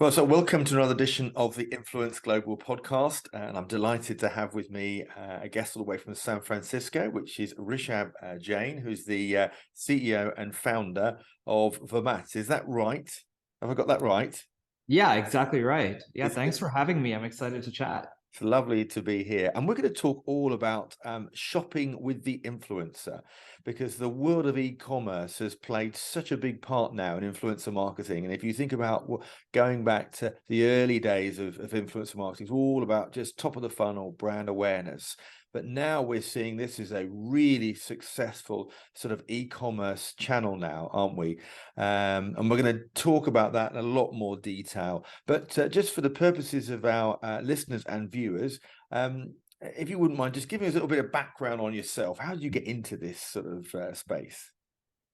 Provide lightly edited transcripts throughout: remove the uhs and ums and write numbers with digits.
Well, so welcome to another edition of the Influence Global podcast. And I'm delighted to have with me a guest all the way from San Francisco, which is Rishabh Jain, who's the CEO and founder of FERMÄT. Is that right? Have I got that right? Yeah, exactly right. Yeah, thanks It's for having me. I'm excited to chat. It's lovely to be here. And we're going to talk all about shopping with the influencer, because the world of e-commerce has played such a big part now in influencer marketing. And if you think about going back to the early days of influencer marketing, it's all about just top of the funnel brand awareness. But now we're seeing this is a really successful sort of e-commerce channel now, aren't we? And we're going to talk about that in a lot more detail. But just for the purposes of our listeners and viewers, if you wouldn't mind just giving us a little bit of background on yourself. How did you get into this sort of space?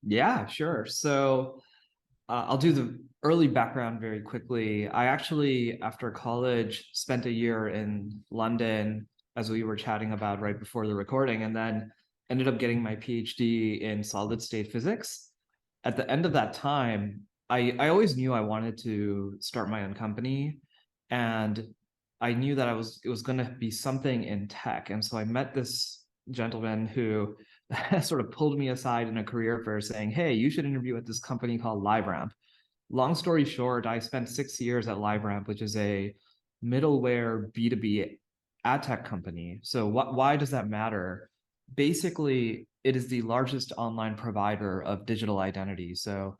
Yeah, sure. So I'll do the early background very quickly. I actually, after college, spent a year in London, as we were chatting about right before the recording, and then ended up getting my PhD in solid state physics. At the end of that time, I always knew I wanted to start my own company, and I knew that it was going to be something in tech. And so I met this gentleman who sort of pulled me aside in a career fair saying, "Hey, you should interview at this company called LiveRamp." Long story short, I spent 6 years at LiveRamp, which is a middleware B2B ad tech company. So why does that matter? Basically, it is the largest online provider of digital identity. So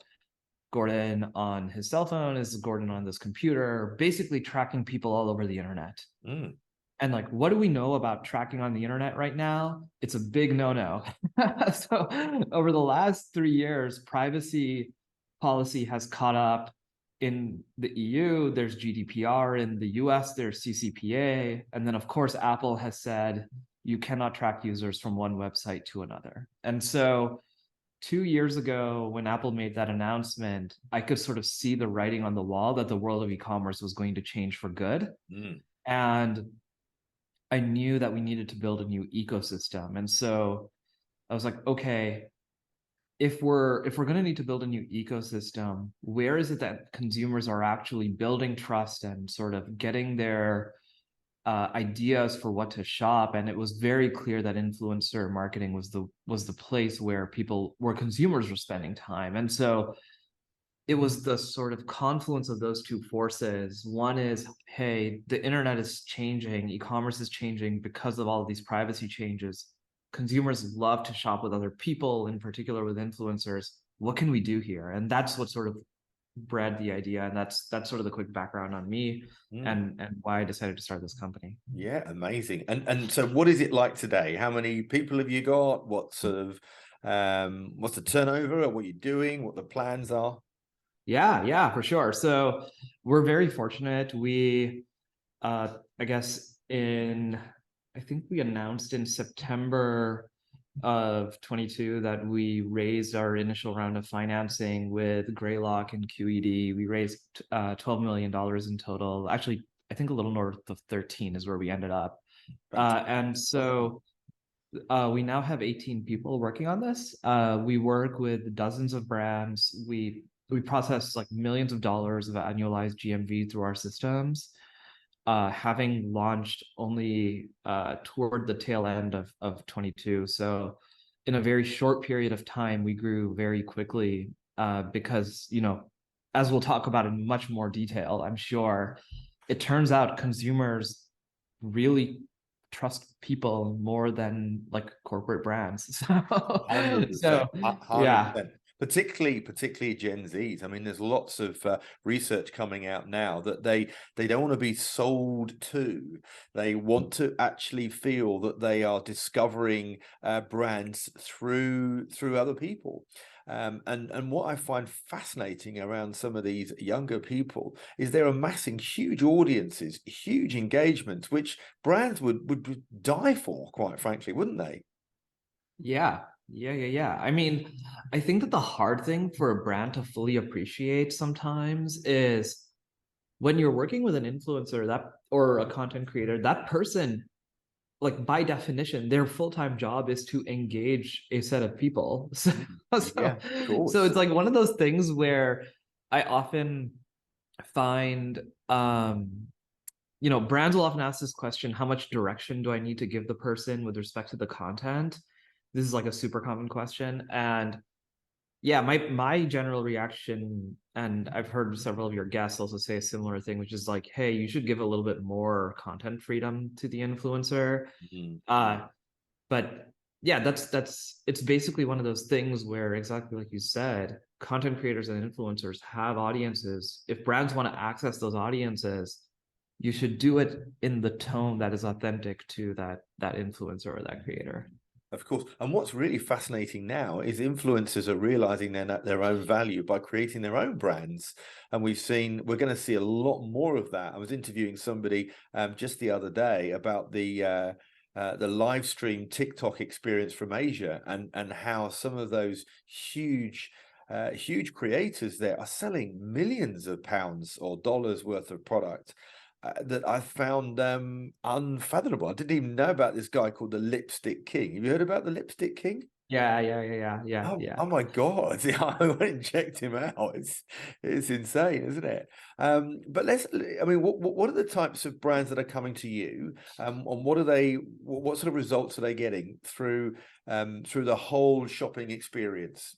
Gordon on his cell phone is Gordon on this computer, basically tracking people all over the internet. Mm. And like, what do we know about tracking on the internet right now? It's a big no-no. So over the last 3 years, privacy policy has caught up in the EU. There's GDPR in the US, there's CCPA. And then of course, Apple has said you cannot track users from one website to another. And so 2 years ago, when Apple made that announcement, I could sort of see the writing on the wall that the world of e-commerce was going to change for good. Mm. And I knew that we needed to build a new ecosystem. And so I was like, okay, if we're going to need to build a new ecosystem, where is it that consumers are actually building trust and sort of getting their ideas for what to shop? And it was very clear that influencer marketing was the place where consumers were spending time. And so it was the sort of confluence of those two forces. One is, hey, the internet is changing, e-commerce is changing because of all of these privacy changes. Consumers love to shop with other people, in particular with influencers. What can we do here? And that's what sort of bred the idea. And that's sort of the quick background on me and why I decided to start this company. Yeah, amazing. And so what is it like today? How many people have you got? What sort of what's the turnover? What you're doing? What the plans are? Yeah, for sure. So we're very fortunate. I guess I think we announced in September of 22 that we raised our initial round of financing with Greylock and QED. We raised $12 million in total. Actually, I think a little north of 13 is where we ended up. And so we now have 18 people working on this. We work with dozens of brands. We process like millions of dollars of annualized GMV through our systems. Having launched only toward the tail end of 22. So in a very short period of time, we grew very quickly because, as we'll talk about in much more detail, I'm sure, it turns out consumers really trust people more than like corporate brands. So, 100%, yeah. 100%. Particularly Gen Zs. I mean, there's lots of research coming out now that they don't want to be sold to. They want to actually feel that they are discovering brands through other people. And what I find fascinating around some of these younger people is they're amassing huge audiences, huge engagements, which brands would die for, quite frankly, wouldn't they? Yeah. I mean, I think that the hard thing for a brand to fully appreciate sometimes is when you're working with an influencer or a content creator, that person, like by definition, their full-time job is to engage a set of people. Yeah, of So course. it's like one of those things where I often find, you know, brands will often ask this question: how much direction do I need to give the person with respect to the content? This is like a super common question. And yeah, my general reaction, and I've heard several of your guests also say a similar thing, which is like, hey, you should give a little bit more content freedom to the influencer. But yeah, that's it's basically one of those things where, exactly like you said, content creators and influencers have audiences. If brands want to access those audiences, you should do it in the tone that is authentic to that influencer or that creator. Of course. And what's really fascinating now is influencers are realizing their own value by creating their own brands. And we're going to see a lot more of that. I was interviewing somebody just the other day about the live stream TikTok experience from Asia, and how some of those huge creators there are selling millions of pounds or dollars worth of product. That I found unfathomable. I didn't even know about this guy called the Lipstick King. Have you heard about the Lipstick King? Yeah. Oh my God. Yeah, I went and checked him out. It's insane, isn't it? But what are the types of brands that are coming to you? And what sort of results are they getting through the whole shopping experience?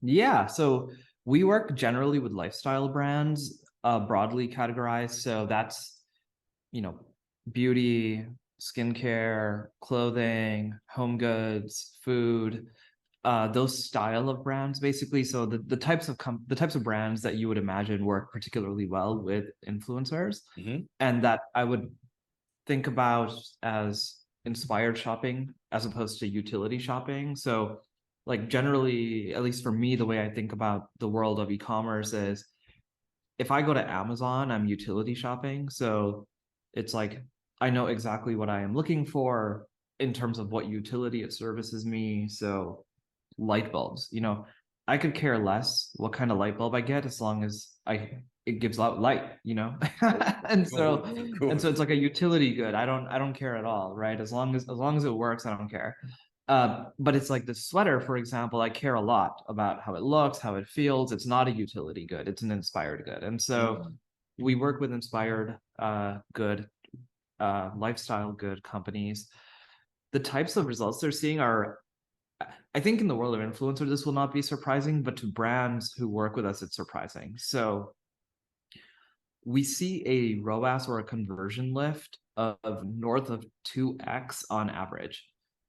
Yeah, so we work generally with lifestyle brands, broadly categorized. So that's, you know, beauty, skincare, clothing, home goods, food, those style of brands, basically. So the types of brands that you would imagine work particularly well with influencers, and that I would think about as inspired shopping as opposed to utility shopping. So, like, generally, at least for me, the way I think about the world of e-commerce is, if I go to Amazon, I'm utility shopping. So it's like, I know exactly what I am looking for in terms of what utility it services me. So light bulbs, you know, I could care less what kind of light bulb I get as long as it gives out light, you know. and so it's like a utility good. I don't care at all, right? As long as it works, I don't care. But it's like the sweater, for example, I care a lot about how it looks, how it feels. It's not a utility good, it's an inspired good. And so we work with inspired good lifestyle good companies. The types of results they're seeing are, I think in the world of influencer, this will not be surprising, but to brands who work with us, it's surprising. So we see a ROAS, or a conversion lift, of north of 2x on average,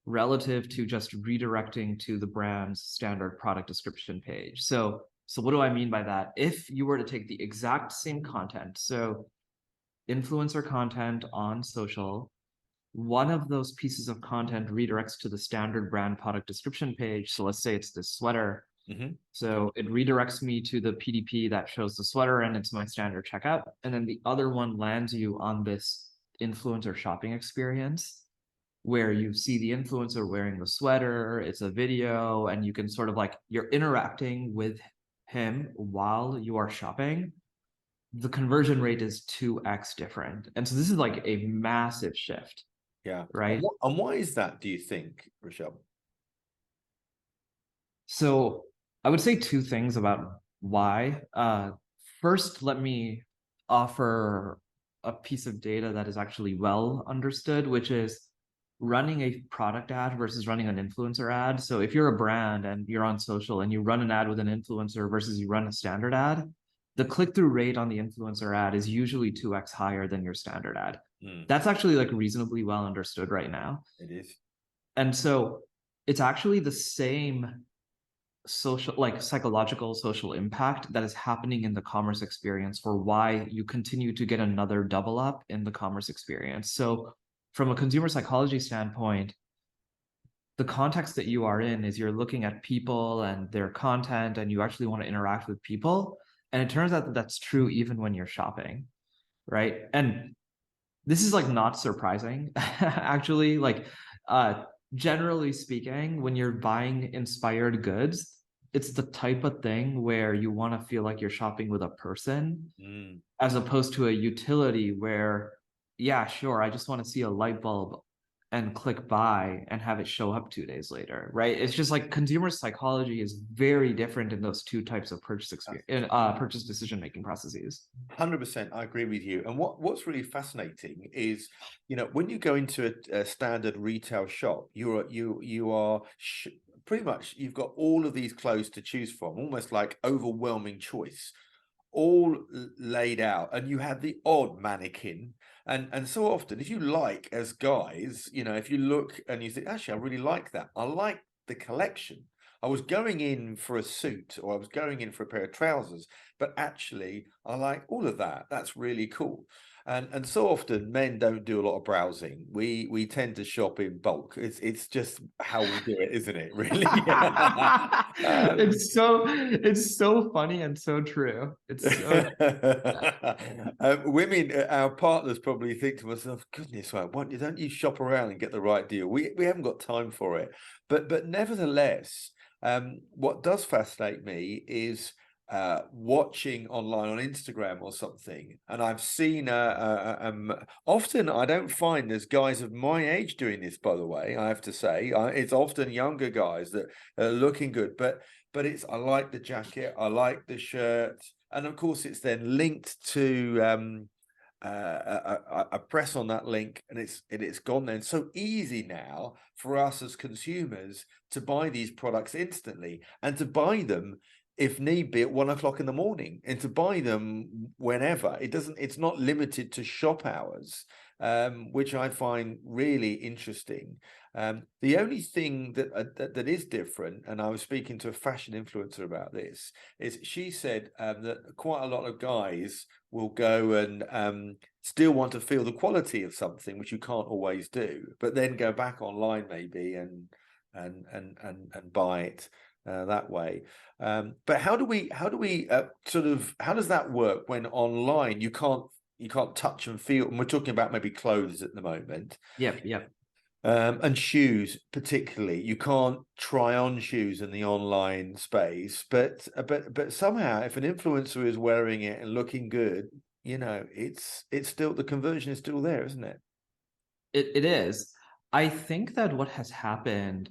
relative to just redirecting to the brand's standard product description page. So what do I mean by that? If you were to take the exact same content, so influencer content on social, one of those pieces of content redirects to the standard brand product description page. So let's say it's this sweater. So it redirects me to the PDP that shows the sweater, and it's my standard checkout. And then the other one lands you on this influencer shopping experience, where you see the influencer wearing the sweater, it's a video, and you can sort of like, you're interacting with him while you are shopping. The conversion rate is 2x different. And so this is like a massive shift. Yeah. Right. And why is that, do you think, Rishabh? So I would say two things about why. First, let me offer a piece of data that is actually well understood, which is running a product ad versus running an influencer ad. So if you're a brand and you're on social and you run an ad with an influencer versus you run a standard ad, the click-through rate on the influencer ad is usually 2x higher than your standard ad. That's actually like reasonably well understood right now. It is. And so it's actually the same social, like psychological social impact that is happening in the commerce experience for why you continue to get another double up in the commerce experience. So from a consumer psychology standpoint, the context that you are in is you're looking at people and their content, and you actually want to interact with people. And it turns out that that's true even when you're shopping, right? And this is like not surprising, actually. Like, generally speaking, when you're buying inspired goods, it's the type of thing where you want to feel like you're shopping with a person, as opposed to a utility where, yeah, sure, I just want to see a light bulb and click buy and have it show up 2 days later, right? It's just like consumer psychology is very different in those two types of purchase experience, purchase decision-making processes. 100%, I agree with you. And what's really fascinating is, when you go into a standard retail shop, you are pretty much, you've got all of these clothes to choose from, almost like overwhelming choice, all laid out, and you have the odd mannequin. And so often, if you like, as guys, if you look and you think, actually, I really like that. I like the collection. I was going in for a suit, or I was going in for a pair of trousers, but actually I like all of that. That's really cool. And so often men don't do a lot of browsing. We tend to shop in bulk. It's just how we do it, isn't it? Really. It's so funny and so true. It's so women, our partners probably think to themselves, goodness, why don't you shop around and get the right deal? We haven't got time for it. But nevertheless, what does fascinate me is watching online on Instagram or something, and I've seen often, I don't find there's guys of my age doing this, by the way, I have to say. It's often younger guys that are looking good, but I like the jacket, I like the shirt, and of course it's then linked to I press on that link and it's gone. Then so easy now for us as consumers to buy these products instantly, and to buy them if need be at 1 o'clock in the morning, and to buy them whenever. It's not limited to shop hours, which I find really interesting. The only thing that is different, and I was speaking to a fashion influencer about this, is she said that quite a lot of guys will go and still want to feel the quality of something, which you can't always do, but then go back online maybe and buy it that way. But how do we how does that work when online you can't touch and feel? And we're talking about maybe clothes at the moment. Yep. And shoes particularly, you can't try on shoes in the online space, but somehow if an influencer is wearing it and looking good, it's still, the conversion is still there, isn't it? It is. I think that what has happened,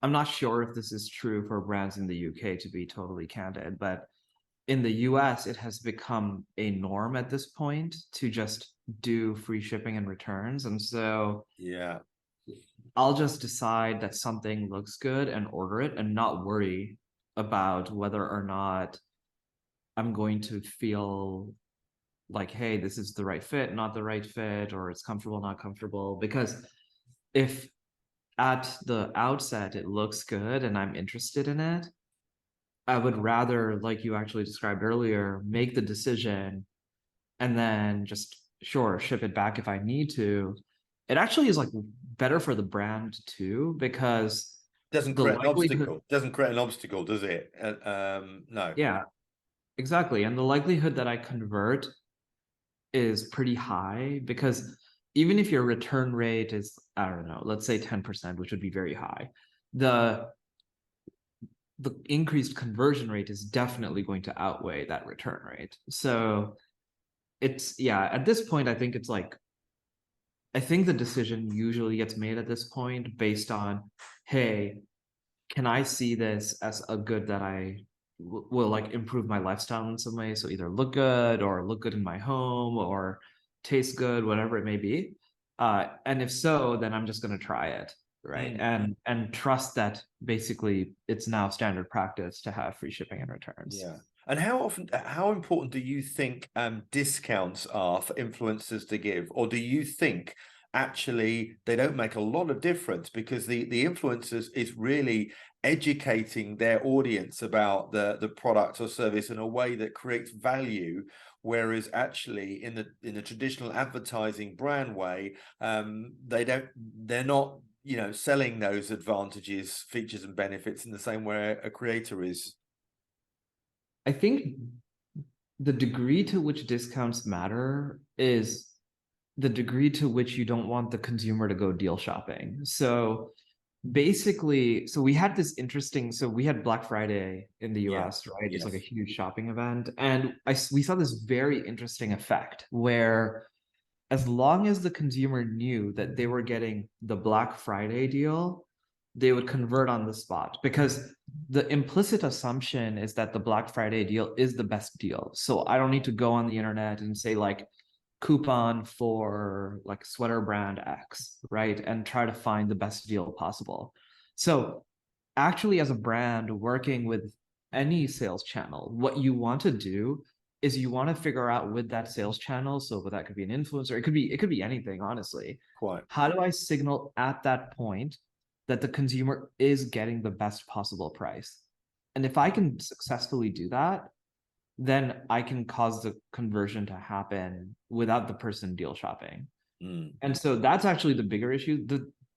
I'm not sure if this is true for brands in the UK, to be totally candid, but in the US, it has become a norm at this point to just do free shipping and returns. And so yeah, I'll just decide that something looks good and order it and not worry about whether or not I'm going to feel like, hey, this is the right fit, not the right fit, or it's comfortable, not comfortable. Because if at the outset it looks good and I'm interested in it, I would rather, like you actually described earlier, make the decision and then just ship it back if I need to. It actually is like better for the brand too, because doesn't the create an likelihood, obstacle. Doesn't create an obstacle, does it? No. yeah, exactly. And the likelihood that I convert is pretty high, because even if your return rate is, I don't know, let's say 10%, which would be very high, the increased conversion rate is definitely going to outweigh that return rate. So it's, yeah, at this point, I think it's like, I think the decision usually gets made at this point based on, hey, can I see this as a good that I will like improve my lifestyle in some way? So either look good or look good in my home or taste good, whatever it may be. And if so, then I'm just going to try it, right? And trust that basically it's now standard practice to have free shipping and returns. Yeah. And how important do you think discounts are for influencers to give? Or do you think actually they don't make a lot of difference, because the influencers is really educating their audience about the product or service in a way that creates value, whereas actually in the traditional advertising brand way, they're not selling those advantages, features and benefits in the same way a creator is? I think the degree to which discounts matter is the degree to which you don't want the consumer to go deal shopping. So basically, we had this interesting, so we had Black Friday in the US, right? It's like a huge shopping event. And we saw this very interesting effect where as long as the consumer knew that they were getting the Black Friday deal, they would convert on the spot, because the implicit assumption is that the Black Friday deal is the best deal. So I don't need to go on the internet and say like coupon for like sweater brand X, right? And try to find the best deal possible. So actually, as a brand working with any sales channel, what you want to do is you want to figure out with that sales channel. So that could be an influencer, it could be anything, honestly. Quite. How do I signal at that point that the consumer is getting the best possible price? And if I can successfully do that, then I can cause the conversion to happen without the person deal shopping. And so that's actually the bigger issue.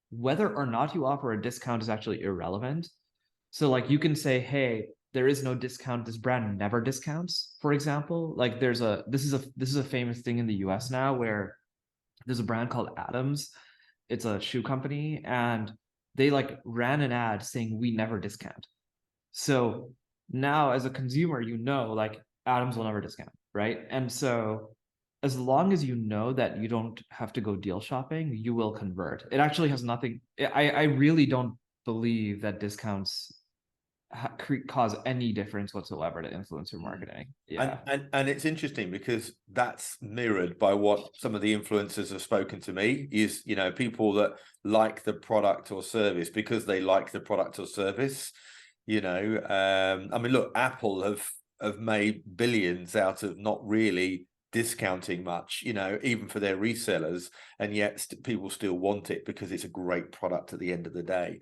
Whether or not you offer a discount is actually irrelevant. So like you can say, hey, there is no discount. This brand never discounts, for example. Like this is a famous thing in the US now, where there's a brand called Adams. It's a shoe company, and they like ran an ad saying we never discount. So now as a consumer, like Adams will never discount, right? And so as long as you know that you don't have to go deal shopping, you will convert. It actually has nothing. I really don't believe that discounts cause any difference whatsoever to influencer marketing. Yeah. And it's interesting because that's mirrored by what some of the influencers have spoken to me is, people that like the product or service because they like the product or service. I mean, look, Apple have made billions out of not really discounting much, even for their resellers, and yet people still want it because it's a great product at the end of the day.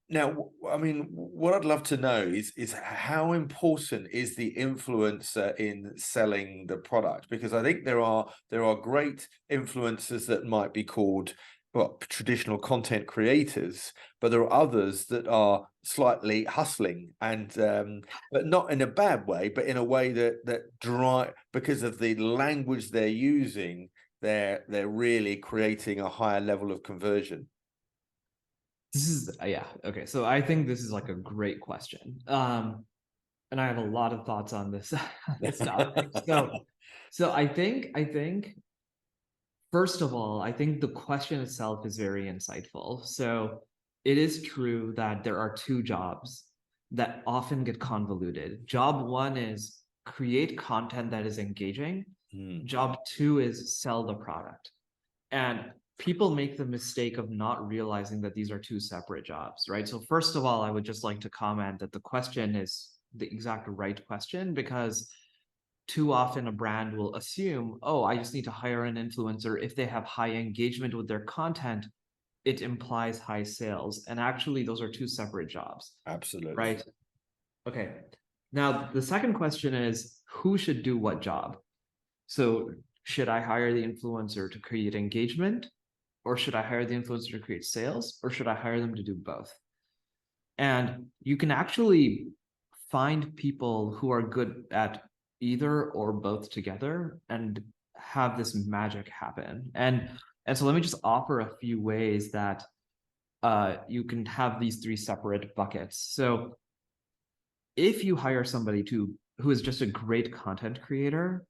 Now, I mean, what I'd love to know is how important is the influencer in selling the product? Because I think there are great influencers that might be called, well, traditional content creators, but there are others that are slightly hustling and but not in a bad way, but in a way that drive, because of the language they're using, they're really creating a higher level of conversion. This is okay. So I think this is like a great question. And I have a lot of thoughts on this, this topic. So I think first of all, I think the question itself is very insightful. So it is true that there are two jobs that often get convoluted. Job one is create content that is engaging. Job two is sell the product. And people make the mistake of not realizing that these are two separate jobs, right? So first of all, I would just like to comment that the question is the exact right question, because too often a brand will assume, oh, I just need to hire an influencer. If they have high engagement with their content, it implies high sales. And actually, those are two separate jobs. Absolutely. Right? Okay. Now, the second question is, who should do what job? So should I hire the influencer to create engagement? Or should I hire the influencer to create sales? Or should I hire them to do both? And you can actually find people who are good at either or both together and have this magic happen. And so let me just offer a few ways that you can have these three separate buckets. So if you hire somebody who is just a great content creator,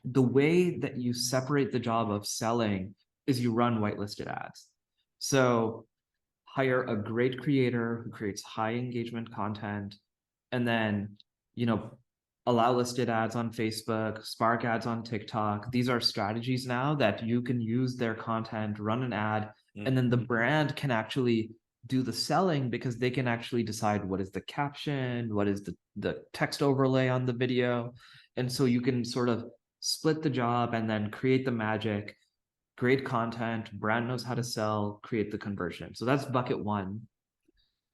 the way that you separate the job of selling is you run whitelisted ads. So hire a great creator who creates high engagement content, and then, allow listed ads on Facebook, spark ads on TikTok. These are strategies now that you can use their content, run an ad, and then the brand can actually do the selling, because they can actually decide what is the caption, what is the text overlay on the video. And so you can sort of split the job and then create the magic. Great content, brand knows how to sell, create the conversion. So that's bucket one.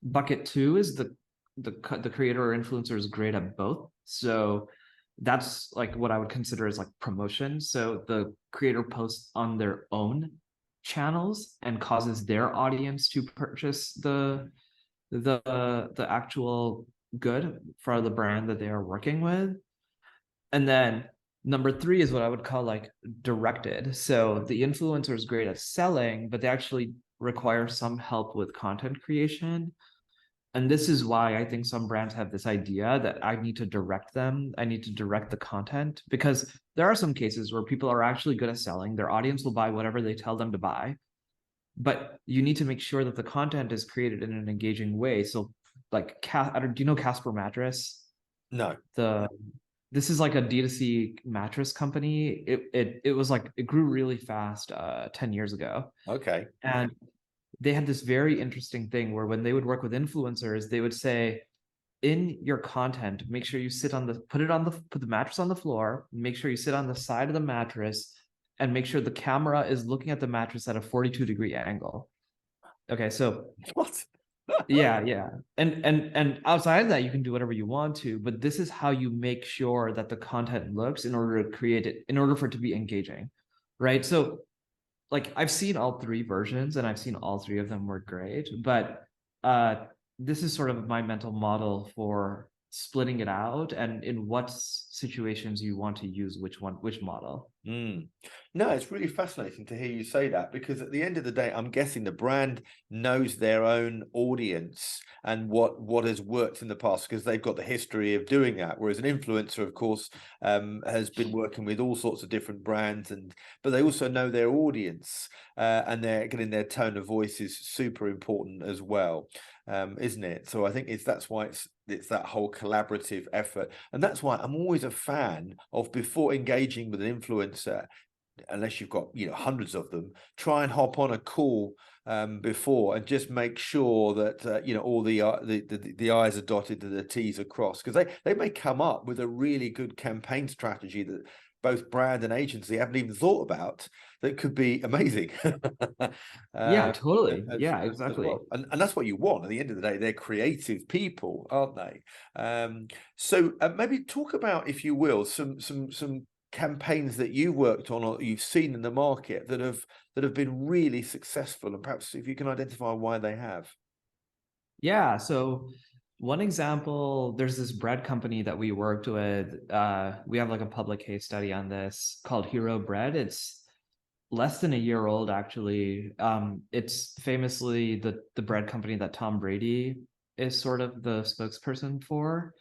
Bucket two is the creator or influencer is great at both. So that's like what I would consider as like promotion. So the creator posts on their own channels and causes their audience to purchase the actual good for the brand that they are working with. And then number three is what I would call like directed. So the influencer is great at selling, but they actually require some help with content creation. And this is why I think some brands have this idea that I need to direct them. I need to direct the content, because there are some cases where people are actually good at selling. Their audience will buy whatever they tell them to buy, but you need to make sure that the content is created in an engaging way. So like, do you know Casper Mattress? No. This is like a D2C mattress company. It was like, it grew really fast 10 years ago. Okay. And they had this very interesting thing where when they would work with influencers, they would say, in your content, make sure you sit on the, put the mattress on the floor, make sure you sit on the side of the mattress, and make sure the camera is looking at the mattress at a 42-degree angle. Okay, so What? yeah. And outside of that, you can do whatever you want to, but this is how you make sure that the content looks in order to create it, in order for it to be engaging, right? So like, I've seen all three versions and I've seen all three of them work great, but this is sort of my mental model for splitting it out and in what situations you want to use which model. No, it's really fascinating to hear you say that, because at the end of the day, I'm guessing the brand knows their own audience and what has worked in the past, because they've got the history of doing that. Whereas an influencer, of course, has been working with all sorts of different brands, but they also know their audience, and they're getting their tone of voice is super important as well, isn't it? So I think that's why it's that whole collaborative effort, and that's why I'm always a fan of, before engaging with an influencer, unless you've got hundreds of them, try and hop on a call before and just make sure that all the I's are dotted and the T's are crossed, because they may come up with a really good campaign strategy that both brand and agency haven't even thought about, that could be amazing. Yeah, totally. Yeah, As exactly. well, and that's what you want. At the end of the day, they're creative people, aren't they? So maybe talk about, if you will, some campaigns that you worked on or you've seen in the market that have been really successful, and perhaps if you can identify why they have. Yeah, so one example, there's this bread company that we worked with. We have like a public case study on this called Hero Bread. It's less than a year old, actually. It's famously the bread company that Tom Brady is sort of the spokesperson for,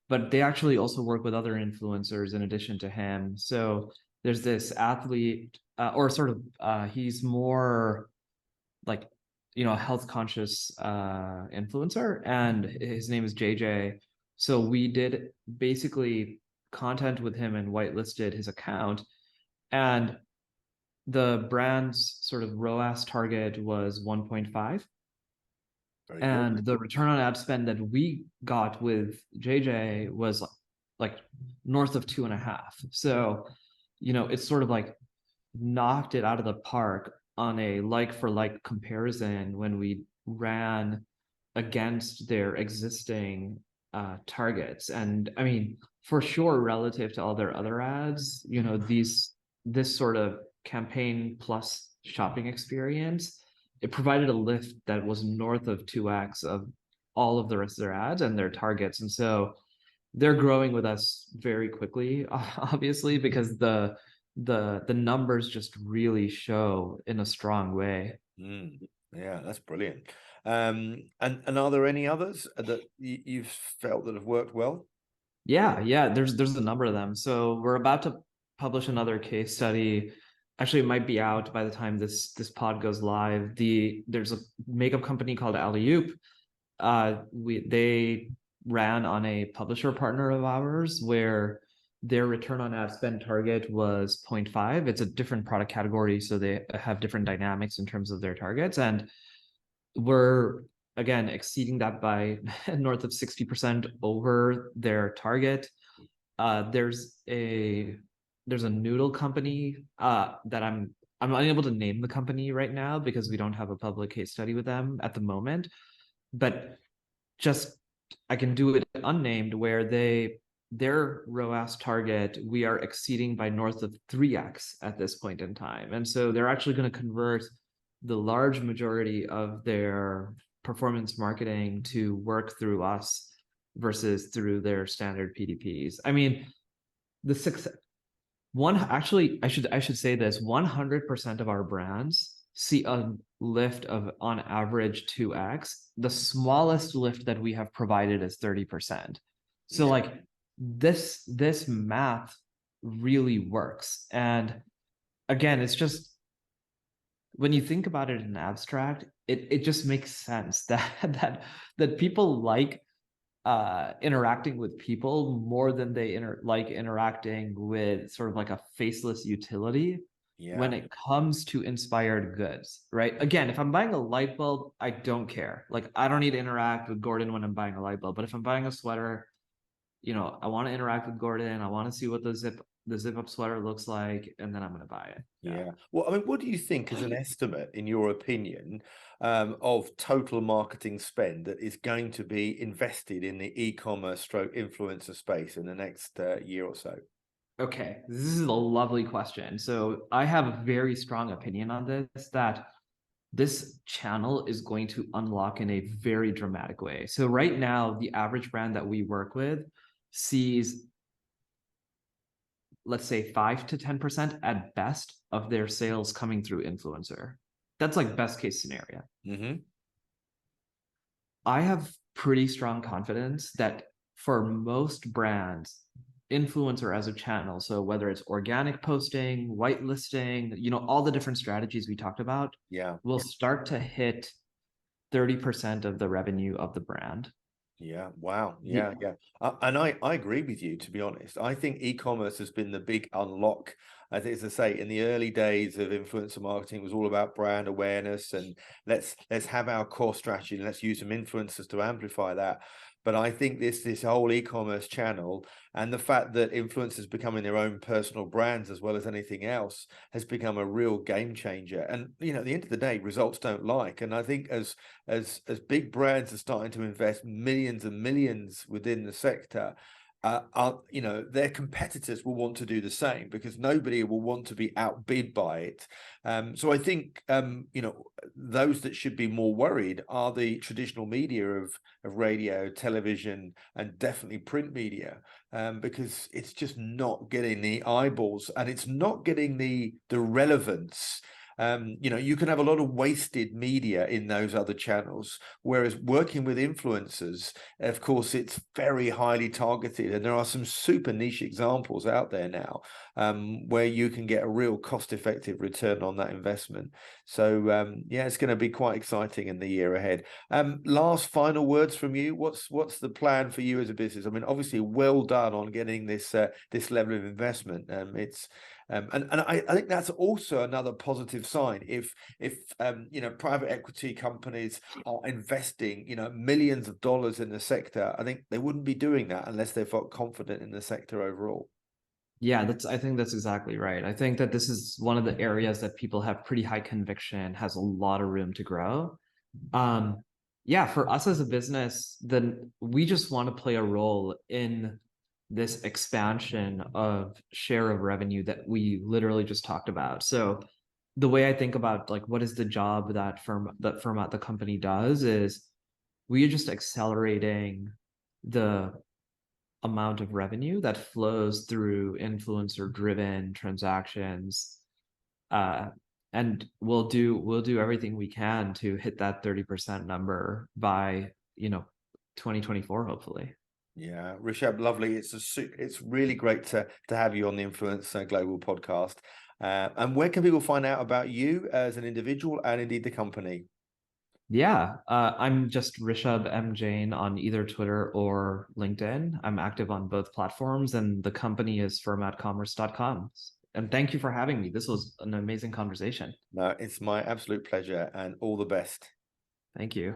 but they actually also work with other influencers in addition to him. So there's this athlete, or sort of, he's more like, health conscious influencer, and his name is JJ. So we did basically content with him and whitelisted his account, and the brand's sort of ROAS target was 1.5. Very And good. the return on ad spend that we got with JJ was like north of 2.5. So, it's sort of like knocked it out of the park on a like for like comparison when we ran against their existing targets. And I mean, for sure, relative to all their other ads, this sort of campaign plus shopping experience, it provided a lift that was north of 2x of all of the rest of their ads and their targets. And so they're growing with us very quickly, obviously, because the numbers just really show in a strong way. Yeah, that's brilliant. And are there any others that you've felt that have worked well? Yeah, there's a number of them. So we're about to publish another case study. Actually, it might be out by the time this pod goes live. There's a makeup company called Alley-oop. They ran on a publisher partner of ours where their return on ad spend target was 0.5. It's a different product category, so they have different dynamics in terms of their targets, and we're again exceeding that by north of 60% over their target. There's a noodle company that I'm unable to name the company right now because we don't have a public case study with them at the moment, but just I can do it unnamed, where their ROAS target we are exceeding by north of 3x at this point in time. And so they're actually going to convert the large majority of their performance marketing to work through us versus through their standard PDPs. I mean, I should say this, 100% of our brands see a lift of on average 2x. The smallest lift that we have provided is 30%. So Yeah. like this math really works. And again, it's just when you think about it in abstract, it just makes sense that people like interacting with people more than they like interacting with sort of like a faceless utility when Yeah. it comes to inspired goods, right? Again, if I'm buying a light bulb, I don't care. Like I don't need to interact with Gordon when I'm buying a light bulb. But if I'm buying a sweater, you know, I want to interact with Gordon. I want to see what the zip up sweater looks like, and then I'm going to buy it. Yeah. Well, I mean, what do you think is an estimate, in your opinion, of total marketing spend that is going to be invested in the e-commerce stroke influencer space in the next year or so? Okay, this is a lovely question. So I have a very strong opinion on this, that this channel is going to unlock in a very dramatic way. So right now, the average brand that we work with sees, let's say, 5 to 10% at best of their sales coming through influencer. That's like best case scenario. Mm-hmm. I have pretty strong confidence that for most brands, influencer as a channel, so whether it's organic posting, whitelisting, you know, all the different strategies we talked about, Yeah. will start to hit 30% of the revenue of the brand. Yeah. Wow. Yeah. Yeah. Yeah. And I agree with you, to be honest. I think e-commerce has been the big unlock. As I say, in the early days of influencer marketing, it was all about brand awareness and let's have our core strategy and let's use some influencers to amplify that. But I think this whole e-commerce channel and the fact that influencers becoming their own personal brands as well as anything else has become a real game changer. And you know, at the end of the day, results don't lie. And I think as big brands are starting to invest millions and millions within the sector, you know, their competitors will want to do the same because nobody will want to be outbid by it. So I think, you know, those that should be more worried are the traditional media of radio, television, and definitely print media, because it's just not getting the eyeballs and it's not getting the relevance. You know, you can have a lot of wasted media in those other channels, whereas working with influencers, of course, it's very highly targeted. And there are some super niche examples out there now, where you can get a real cost-effective return on that investment. So, yeah, it's going to be quite exciting in the year ahead. Last final words from you. What's the plan for you as a business? I mean, obviously, well done on getting this level of investment. And I think that's also another positive sign. If you know, private equity companies are investing, you know, millions of dollars in the sector, I think they wouldn't be doing that unless they felt confident in the sector overall. Yeah, I think that's exactly right. I think that this is one of the areas that people have pretty high conviction, has a lot of room to grow. Yeah, for us as a business, then we just want to play a role in this expansion of share of revenue that we literally just talked about. So the way I think about like what is the job that FERMAT the company does is we are just accelerating the amount of revenue that flows through influencer driven transactions, and we'll do everything we can to hit that 30% number by 2024 hopefully. Yeah, Rishabh, lovely. It's really great to have you on the Influence Global podcast. And where can people find out about you as an individual and indeed the company? Yeah, I'm just Rishabh M. Jain on either Twitter or LinkedIn. I'm active on both platforms, and the company is fermatcommerce.com. And thank you for having me. This was an amazing conversation. No, it's my absolute pleasure and all the best. Thank you.